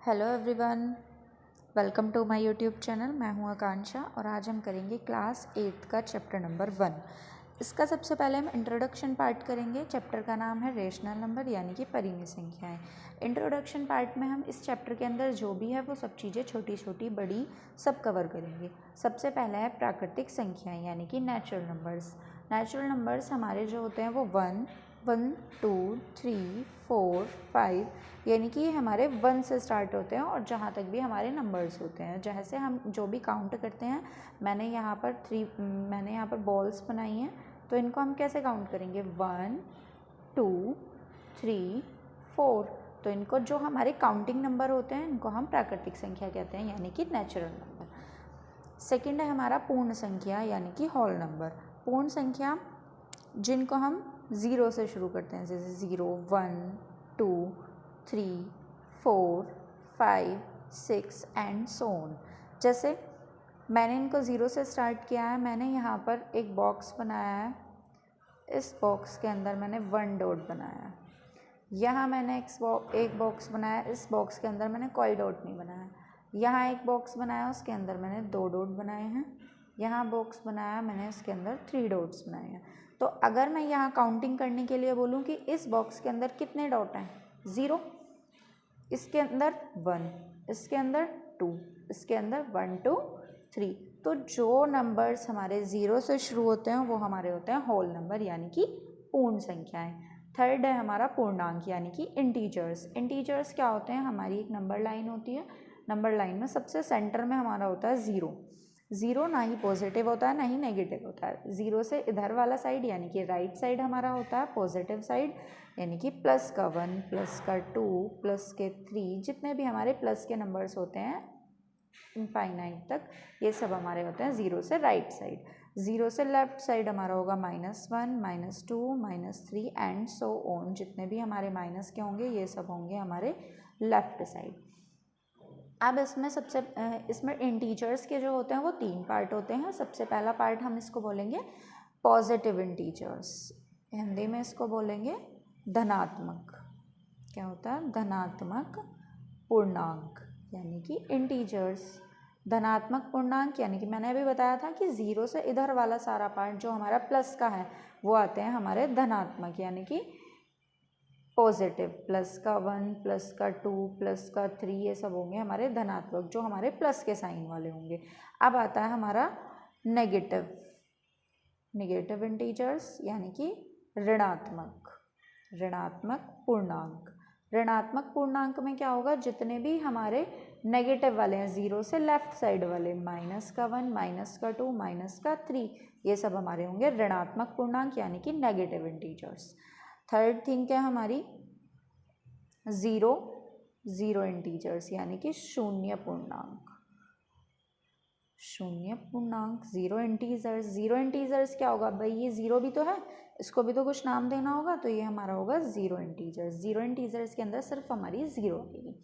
Hello everyone, welcome to my YouTube channel. मैं हूं आकांक्षा और आज हम करेंगे क्लास 8 का चैप्टर नंबर 1। इसका सबसे पहले हम इंट्रोडक्शन पार्ट करेंगे। चैप्टर का नाम है रेशनल नंबर यानी कि परिमेय संख्याएं। इंट्रोडक्शन पार्ट में हम इस चैप्टर के अंदर जो भी है वो सब चीज़ें छोटी छोटी बड़ी सब कवर करेंगे। सबसे पहला है प्राकृतिक संख्याएँ यानी कि नेचुरल नंबर्स। नेचुरल नंबर्स हमारे जो होते हैं वो 1, 2, 3, 4, 5 यानी कि हमारे 1 से स्टार्ट होते हैं और जहाँ तक भी हमारे नंबर्स होते हैं। जैसे हम जो भी काउंट करते हैं, मैंने यहाँ पर बॉल्स बनाई हैं, तो इनको हम कैसे काउंट करेंगे 1, 2, 3, 4। तो इनको जो हमारे काउंटिंग नंबर होते हैं इनको हम प्राकृतिक संख्या कहते हैं यानी कि नेचुरल नंबर। सेकंड है हमारा पूर्ण संख्या यानी कि होल नंबर। पूर्ण संख्या जिनको हम 0 से शुरू करते हैं, जैसे 0, 1, 2, 3, 4, 5, 6 एंड सो ऑन। जैसे मैंने इनको 0 से स्टार्ट किया है, मैंने यहाँ पर एक बॉक्स बनाया है, इस बॉक्स के अंदर मैंने 1 डॉट बनाया है। यहाँ मैंने एक बॉक्स बनाया, इस बॉक्स के अंदर मैंने कोई डॉट नहीं बनाया। यहाँ एक बॉक्स बनाया, उसके अंदर मैंने 2 डॉट बनाए हैं। यहाँ बॉक्स बनाया, मैंने इसके अंदर 3 डॉट्स बनाए हैं। तो अगर मैं यहाँ काउंटिंग करने के लिए बोलूँ कि इस बॉक्स के अंदर कितने डॉट हैं, 0, इसके अंदर 1, इसके अंदर 2, इसके अंदर 1, 2, 3। तो जो नंबर्स हमारे 0 से शुरू होते हैं वो हमारे होते हैं होल नंबर यानी कि पूर्ण संख्याएं। थर्ड है हमारा पूर्णांक यानी कि इंटीजर्स। इंटीजर्स क्या होते हैं, हमारी एक नंबर लाइन होती है, नंबर लाइन में सबसे सेंटर में हमारा होता है 0। 0 ना ही पॉजिटिव होता है ना ही नेगेटिव होता है। 0 से इधर वाला साइड यानी कि राइट साइड हमारा होता है पॉजिटिव साइड, यानी कि प्लस का 1, प्लस का 2, प्लस के 3, जितने भी हमारे प्लस के नंबर्स होते हैं इनफाइनाइट तक, ये सब हमारे होते हैं 0 से राइट साइड। 0 से लेफ्ट साइड हमारा होगा -1, -2, -3 एंड सो ऑन। जितने भी हमारे माइनस के होंगे ये सब होंगे हमारे लेफ्ट साइड। अब इसमें इंटीजर्स के जो होते हैं वो 3 पार्ट होते हैं। सबसे पहला पार्ट हम इसको बोलेंगे पॉजिटिव इंटीजर्स, हिंदी में इसको बोलेंगे धनात्मक। क्या होता है, धनात्मक पूर्णांक यानी कि इंटीजर्स। धनात्मक पूर्णांक यानी कि मैंने अभी बताया था कि 0 से इधर वाला सारा पार्ट जो हमारा प्लस का है वो आते हैं हमारे धनात्मक यानी कि पॉजिटिव। प्लस का 1, प्लस का 2, प्लस का 3, ये सब होंगे हमारे धनात्मक, जो हमारे प्लस के साइन वाले होंगे। अब आता है हमारा नेगेटिव इंटीजर्स यानी कि ऋणात्मक पूर्णांक। ऋणात्मक पूर्णांक में क्या होगा, जितने भी हमारे नेगेटिव वाले हैं 0 से लेफ्ट साइड वाले, माइनस का 1, माइनस का 2, माइनस का 3, ये सब हमारे होंगे ऋणात्मक पूर्णांक यानी कि नेगेटिव इंटीजर्स। थर्ड थिंग क्या हमारी जीरो इंटीजर्स यानी कि शून्य पूर्णांक। जीरो इंटीजर्स क्या होगा भाई, ये 0 भी तो है, इसको भी तो कुछ नाम देना होगा, तो ये हमारा होगा जीरो इंटीजर्स। जीरो इंटीजर्स के अंदर सिर्फ हमारी 0 आएगी।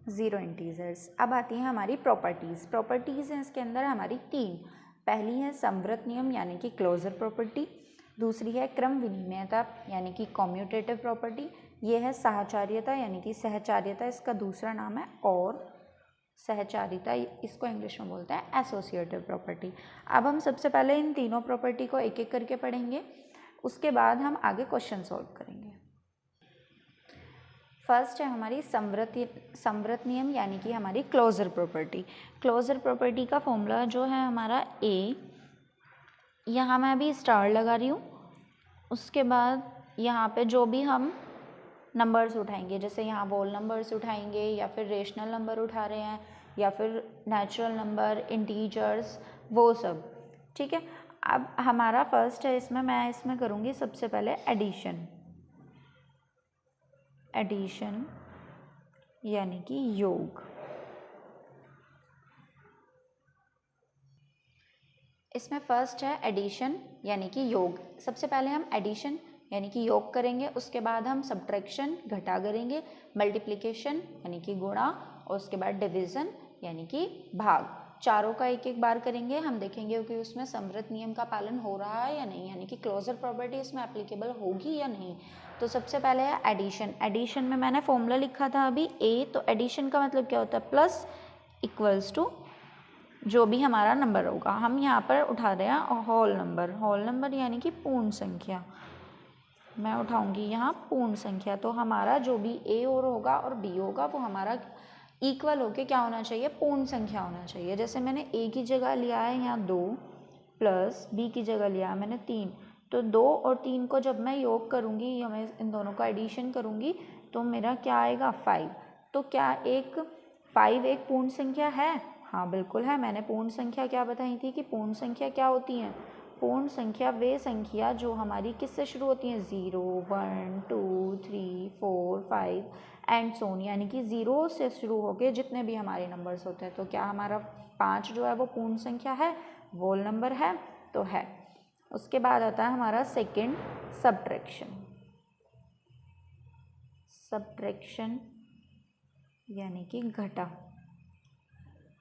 Zero integers. अब आती है हमारी प्रॉपर्टीज़ हैं इसके अंदर हमारी 3। पहली है संवृत नियम यानी कि क्लोजर प्रॉपर्टी, दूसरी है क्रम विनिमयता यानी कि कॉम्यूटेटिव प्रॉपर्टी, ये है साहचर्यता यानी कि सहचार्यता, इसका दूसरा नाम है, और सहचारिता, इसको इंग्लिश में बोलते हैं एसोसिएटिव प्रॉपर्टी। अब हम सबसे पहले इन तीनों प्रॉपर्टी को एक एक करके पढ़ेंगे, उसके बाद हम आगे क्वेश्चन सॉल्व करेंगे। फर्स्ट है हमारी संवृत नियम यानी कि हमारी क्लोजर प्रॉपर्टी। क्लोजर प्रॉपर्टी का फॉर्मूला जो है हमारा A, यहाँ मैं अभी स्टार लगा रही हूँ, उसके बाद यहाँ पे जो भी हम नंबर्स उठाएंगे, जैसे यहाँ वोल नंबर्स उठाएंगे या फिर रेशनल नंबर उठा रहे हैं या फिर नेचुरल नंबर, इंटीजर्स, वो सब, ठीक है। अब हमारा फर्स्ट है, मैं इसमें करूँगी सबसे पहले एडिशन यानी कि योग। इसमें फर्स्ट है एडिशन यानी कि योग। सबसे पहले हम एडिशन यानी कि योग करेंगे, उसके बाद हम सब्ट्रैक्शन घटा करेंगे, मल्टीप्लिकेशन यानी कि गुणा, और उसके बाद डिवीज़न यानी कि भाग। चारों का एक एक बार करेंगे, हम देखेंगे कि उसमें समवर्त नियम का पालन हो रहा है या नहीं, यानी कि क्लोजर प्रॉपर्टी इसमें एप्लीकेबल होगी या नहीं। तो सबसे पहले है एडिशन। एडिशन में मैंने फॉर्मूला लिखा था अभी ए, तो एडिशन का मतलब क्या होता है, प्लस इक्वल्स टू जो भी हमारा नंबर होगा। हम यहाँ पर उठा रहे हैं होल नंबर, होल नंबर यानी कि पूर्ण संख्या। मैं उठाऊंगी यहाँ पूर्ण संख्या, तो हमारा जो भी ए और होगा और बी होगा वो हमारा इक्वल होके क्या होना चाहिए, पूर्ण संख्या होना चाहिए। जैसे मैंने ए की जगह लिया है यहाँ 2 प्लस बी की जगह लिया है मैंने 3, तो 2 और 3 को जब मैं योग करूँगी या मैं इन दोनों का एडिशन करूँगी तो मेरा क्या आएगा 5। तो क्या 5 एक पूर्ण संख्या है? हाँ बिल्कुल है। मैंने पूर्ण संख्या क्या बताई थी कि पूर्ण संख्या क्या होती हैं, पूर्ण संख्या वे संख्या जो हमारी किससे शुरू होती हैं, 0 1 2 3 4 5 एंड सोन, यानी कि 0 से शुरू होकर जितने भी हमारे नंबर्स होते हैं। तो क्या हमारा 5 जो है वो पूर्ण संख्या है, होल नंबर है? तो है। उसके बाद आता है हमारा सेकंड सब्ट्रैक्शन। सब्ट्रैक्शन यानी कि घटा।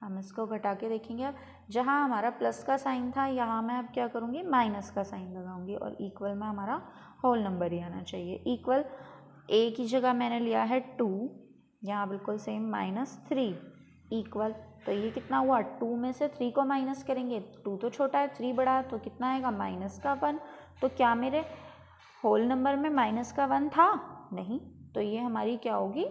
हम इसको घटा के देखेंगे। अब जहाँ हमारा प्लस का साइन था यहाँ मैं अब क्या करूँगी, माइनस का साइन लगाऊंगी और इक्वल में हमारा होल नंबर ही आना चाहिए। इक्वल ए की जगह मैंने लिया है 2, यहाँ बिल्कुल सेम -3 इक्वल, तो ये कितना हुआ, 2 में से 3 को माइनस करेंगे, 2 तो छोटा है 3 बड़ा है, तो कितना आएगा -1। तो क्या मेरे होल नंबर में -1 था? नहीं, तो ये हमारी क्या होगी,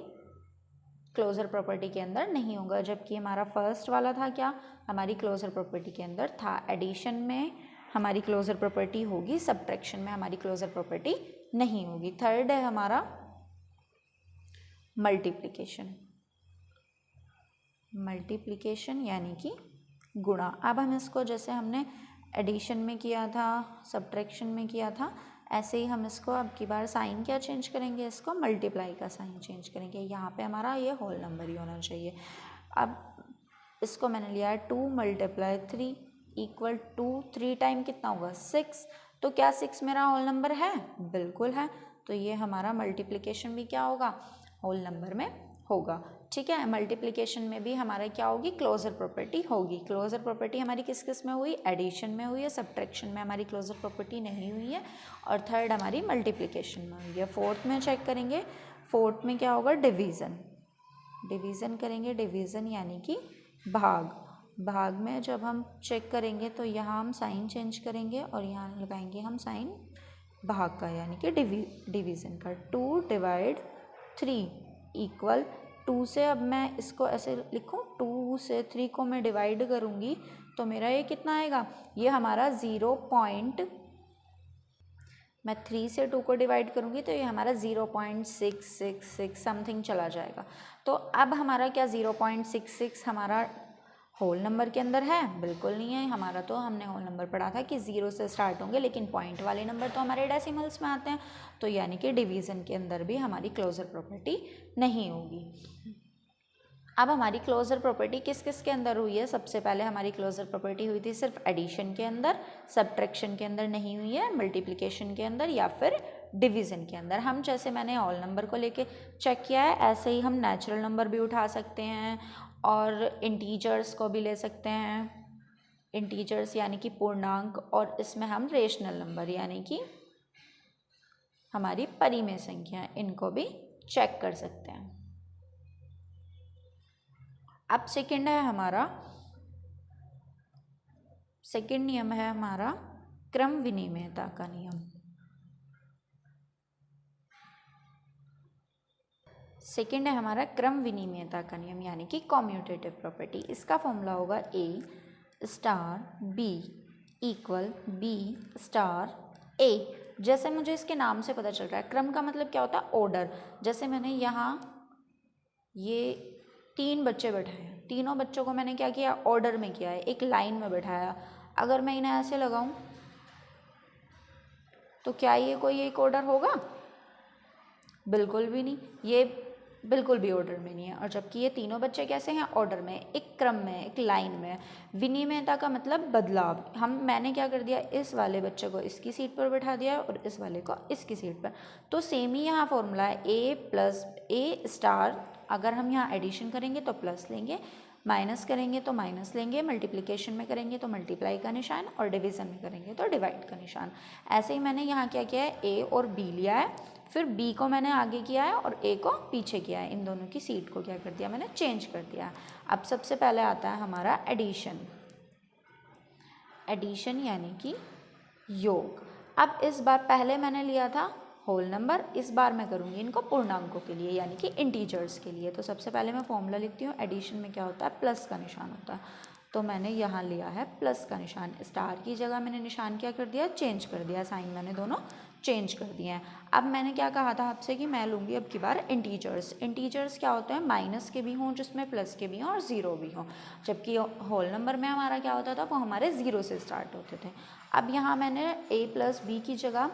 क्लोजर प्रॉपर्टी के अंदर नहीं होगा। जबकि हमारा फर्स्ट वाला था क्या, हमारी क्लोजर प्रॉपर्टी के अंदर था। एडिशन में हमारी क्लोजर प्रॉपर्टी होगी, सब्ट्रैक्शन में हमारी क्लोजर प्रॉपर्टी नहीं होगी। थर्ड है हमारा मल्टीप्लिकेशन। मल्टीप्लिकेशन यानी कि गुणा। अब हम इसको जैसे हमने एडिशन में किया था, सब्ट्रैक्शन में किया था, ऐसे ही हम इसको अब की बार साइन क्या चेंज करेंगे, इसको मल्टीप्लाई का साइन चेंज करेंगे। यहाँ पे हमारा ये होल नंबर ही होना चाहिए। अब इसको मैंने लिया है 2 × 3 इक्वल टू 3 टाइम कितना होगा 6। तो क्या 6 मेरा होल नंबर है? बिल्कुल है। तो ये हमारा मल्टीप्लिकेशन भी क्या होगा, होल नंबर में होगा। ठीक है, मल्टीप्लिकेशन में भी हमारा क्या होगी, क्लोजर प्रॉपर्टी होगी। क्लोजर प्रॉपर्टी हमारी किस किस में हुई, एडिशन में हुई है, सब्ट्रैक्शन में हमारी क्लोजर प्रॉपर्टी नहीं हुई है, और थर्ड हमारी मल्टीप्लिकेशन में हुई है। फोर्थ में चेक करेंगे, फोर्थ में क्या होगा, डिवीज़न। डिवीज़न करेंगे, डिवीज़न यानी कि भाग। भाग में जब हम चेक करेंगे तो यहाँ हम साइन चेंज करेंगे और यहाँ लगाएंगे हम साइन भाग का, यानी कि डिवीज़न का। 2/3 इक्वल 2 से, अब मैं इसको ऐसे लिखूँ, 2 से 3 को मैं डिवाइड करूँगी तो मेरा ये कितना आएगा, ये हमारा मैं 3 से 2 को डिवाइड करूँगी तो ये हमारा 0.666 समथिंग चला जाएगा। तो अब हमारा क्या 0.66 हमारा होल नंबर के अंदर है? बिल्कुल नहीं है। हमारा तो हमने होल नंबर पढ़ा था कि 0 से स्टार्ट होंगे, लेकिन पॉइंट वाले नंबर तो हमारे डेसिमल्स में आते हैं, तो यानी कि डिवीज़न के अंदर भी हमारी क्लोजर प्रॉपर्टी नहीं होगी। अब हमारी क्लोजर प्रॉपर्टी किस किस के अंदर हुई है? सबसे पहले हमारी क्लोजर प्रॉपर्टी हुई थी सिर्फ एडिशन के अंदर, सब्ट्रैक्शन के अंदर नहीं हुई है, मल्टीप्लिकेशन के अंदर या फिर डिवीज़न के अंदर। हम जैसे मैंने ऑल नंबर को लेके चेक किया है, ऐसे ही हम नेचुरल नंबर भी उठा सकते हैं और इंटीजर्स को भी ले सकते हैं, इंटीजर्स यानी कि पूर्णांक, और इसमें हम रेशनल नंबर यानी कि हमारी परिमेय संख्या, इनको भी चेक कर सकते हैं। अब सेकंड है हमारा, सेकंड नियम है हमारा क्रम विनिमयता का नियम। सेकंड है हमारा क्रम विनिमयता का नियम यानी कि कॉम्यूटेटिव प्रॉपर्टी। इसका फॉर्मूला होगा A star B equal B star A। जैसे मुझे इसके नाम से पता चल रहा है, क्रम का मतलब क्या होता है, ऑर्डर। जैसे मैंने यहाँ ये 3 बच्चे बैठाए हैं, तीनों बच्चों को मैंने क्या किया, ऑर्डर में किया है, एक लाइन में बैठाया। अगर मैं इन्हें ऐसे लगाऊं तो क्या ये कोई एक ऑर्डर होगा? बिल्कुल भी नहीं, ये बिल्कुल भी ऑर्डर में नहीं है। और जबकि ये तीनों बच्चे कैसे हैं, ऑर्डर में, एक क्रम में, एक लाइन में। विनिमयता का मतलब बदलाव। मैंने क्या कर दिया, इस वाले बच्चे को इसकी सीट पर बैठा दिया और इस वाले को इसकी सीट पर। तो सेम ही यहाँ फॉर्मूला है, A + A स्टार। अगर हम यहाँ एडिशन करेंगे तो प्लस लेंगे, माइनस करेंगे तो माइनस लेंगे, मल्टीप्लिकेशन में करेंगे तो मल्टीप्लाई का निशान, और डिवीज़न में करेंगे तो डिवाइड का निशान। ऐसे ही मैंने यहाँ क्या किया है, ए और बी लिया है, फिर बी को मैंने आगे किया है और ए को पीछे किया है। इन दोनों की सीट को क्या कर दिया मैंने, चेंज कर दिया। अब सबसे पहले आता है हमारा एडिशन। एडिशन यानी कि योग। अब इस बार पहले मैंने लिया था होल नंबर, इस बार मैं करूँगी इनको पूर्णांकों के लिए यानी कि इंटीजर्स के लिए। तो सबसे पहले मैं फॉर्मूला लिखती हूँ। एडिशन में क्या होता है, प्लस का निशान होता है, तो मैंने यहाँ लिया है प्लस का निशान। स्टार की जगह मैंने निशान क्या कर दिया, चेंज कर दिया, साइन मैंने दोनों चेंज कर दिए हैं। अब मैंने क्या कहा था आपसे कि मैं लूँगी अब की बार इंटीजर्स। इंटीजर्स क्या होते हैं, माइनस के भी हों जिसमें प्लस के भी हों और ज़ीरो भी हों, जबकि होल नंबर में हमारा क्या होता था, वो हमारे ज़ीरो से स्टार्ट होते थे। अब यहाँ मैंने a प्लस बी की जगह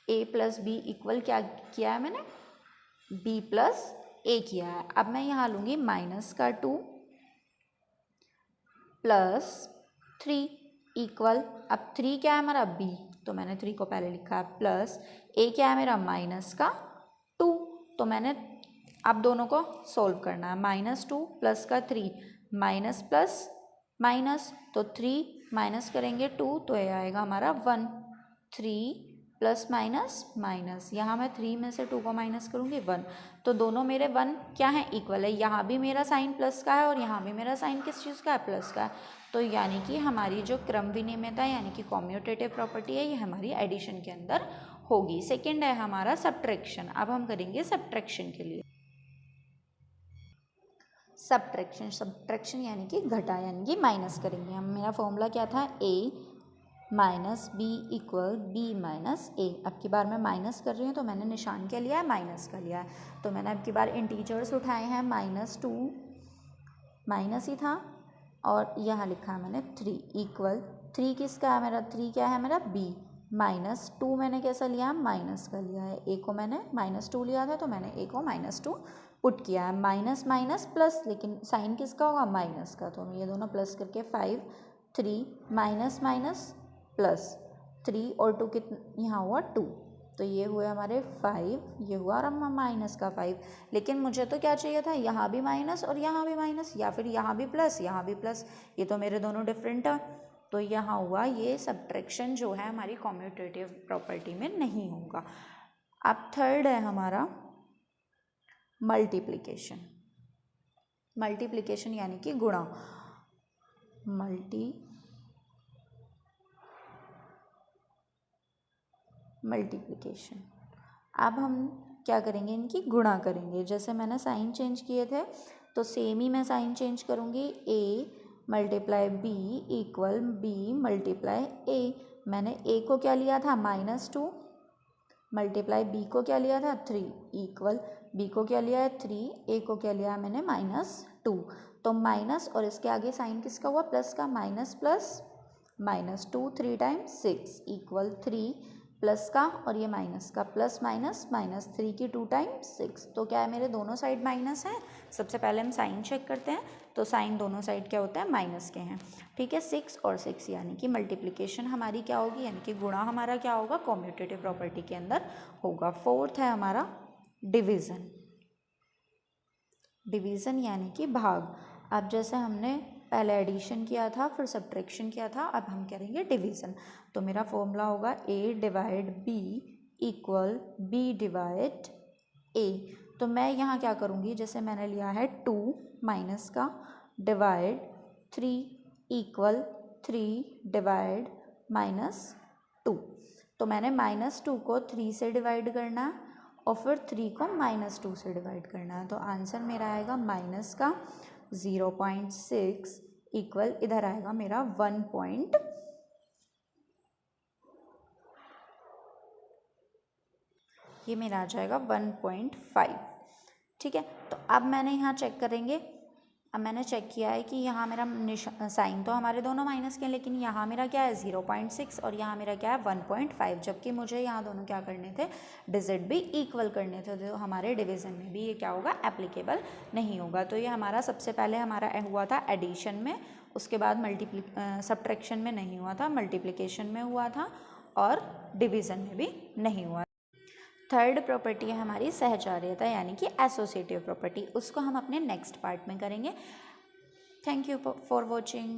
a प्लस बी इक्वल क्या किया है मैंने, b प्लस a किया है। अब मैं यहाँ लूँगी माइनस का 2 प्लस 3 इक्वल, अब 3 क्या है हमारा, b, तो मैंने 3 को पहले लिखा है, प्लस a क्या है मेरा, माइनस का 2, तो मैंने अब दोनों को सोल्व करना है। माइनस 2 प्लस का 3, माइनस प्लस माइनस, तो 3 माइनस करेंगे 2 तो ये आएगा हमारा 1। 3 प्लस माइनस माइनस, यहाँ मैं 3 में से 2 को माइनस करूँगी 1, तो दोनों मेरे 1 क्या है, इक्वल है। यहाँ भी मेरा साइन प्लस का है और यहाँ भी मेरा साइन किस चीज़ का है, प्लस का है। तो यानी कि हमारी जो क्रम विनिमयता यानी कि कॉम्यूटेटिव प्रॉपर्टी है, ये हमारी एडिशन के अंदर होगी। सेकेंड है हमारा सब्ट्रैक्शन। अब हम करेंगे सब्ट्रैक्शन के लिए। सब्ट्रैक्शन यानी कि घटा यानी कि माइनस करेंगे हम। मेरा फॉर्मूला क्या था, a minus B equal B minus A. अब की बार मैं माइनस कर रही हूँ तो मैंने निशान क्या लिया है, माइनस का लिया है। तो मैंने अब की बार इंटीजर्स उठाए हैं, -2 माइनस ही था और यहाँ लिखा है मैंने 3 इक्वल 3 किसका है मेरा, 3 क्या है मेरा, b, -2 मैंने कैसा लिया है, माइनस का लिया है। a को मैंने -2 लिया था तो मैंने a को -2 पुट किया है। माइनस माइनस प्लस, लेकिन साइन किसका होगा, माइनस का, तो ये दोनों प्लस करके 5, 3 माइनस माइनस प्लस 3 और 2 कितना यहाँ हुआ 2, तो ये हुए हमारे 5, ये हुआ और हम माइनस का 5। लेकिन मुझे तो क्या चाहिए था, यहाँ भी माइनस और यहाँ भी माइनस, या फिर यहाँ भी प्लस यहाँ भी प्लस, ये तो मेरे दोनों डिफरेंट है। तो यहाँ हुआ ये सब्ट्रैक्शन जो है हमारी कॉम्यूटेटिव प्रॉपर्टी में नहीं होगा। अब थर्ड है हमारा मल्टीप्लिकेशन। मल्टीप्लिकेशन यानी कि गुणा। मल्टीप्लिकेशन। अब हम क्या करेंगे, इनकी गुणा करेंगे। जैसे मैंने साइन चेंज किए थे तो सेम ही मैं साइन चेंज करूँगी। a multiply b equal b multiply a। मैंने a को क्या लिया था, -2 मल्टीप्लाई b को क्या लिया था, 3 इक्वल b को क्या लिया है 3, a को क्या लिया मैंने -2। तो माइनस और इसके आगे साइन किसका हुआ, प्लस का, minus plus -2 3 times 6 equal 3 plus का और ये माइनस का, प्लस माइनस -3 की 2 टाइम्स 6। तो क्या है, मेरे दोनों साइड माइनस है। सबसे पहले हम साइन चेक करते हैं, तो साइन दोनों साइड क्या होता है, माइनस के हैं। ठीक है, 6 और 6 यानी कि मल्टीप्लिकेशन हमारी क्या होगी, यानी कि गुणा हमारा क्या होगा, कॉम्यूटेटिव प्रॉपर्टी के अंदर होगा। फोर्थ है हमारा डिवीज़न। डिवीज़न यानी कि भाग। अब जैसे हमने पहले एडिशन किया था, फिर सब्ट्रैक्शन किया था, अब हम करेंगे डिवीज़न। तो मेरा फॉर्मूला होगा a divide b equal b divide a। तो मैं यहाँ क्या करूँगी, जैसे मैंने लिया है 2 माइनस का डिवाइड 3 इक्वल 3 डिवाइड -2। तो मैंने -2 को 3 से डिवाइड करना है और फिर 3 को -2 से डिवाइड करना है। तो आंसर मेरा आएगा माइनस का 0.6 इक्वल इधर आएगा मेरा 1. ये मेरा आ जाएगा 1.5। ठीक है, तो अब मैंने यहाँ चेक करेंगे। अब मैंने चेक किया है कि यहाँ मेरा साइन तो हमारे दोनों माइनस के हैं, लेकिन यहाँ मेरा क्या है 0.6 और यहाँ मेरा क्या है 1.5, जबकि मुझे यहाँ दोनों क्या करने थे, डिजिट भी इक्वल करने थे। तो हमारे डिवीज़न में भी ये क्या होगा, एप्लीकेबल नहीं होगा। तो ये हमारा सबसे पहले हमारा हुआ था एडिशन में, उसके बाद सब्ट्रैक्शन में नहीं हुआ था, मल्टीप्लिकेशन में हुआ था और डिवीज़न में भी नहीं हुआ। थर्ड प्रॉपर्टी है हमारी सहचार्यता यानी कि एसोसिएटिव प्रॉपर्टी। उसको हम अपने नेक्स्ट पार्ट में करेंगे। Thank you for watching.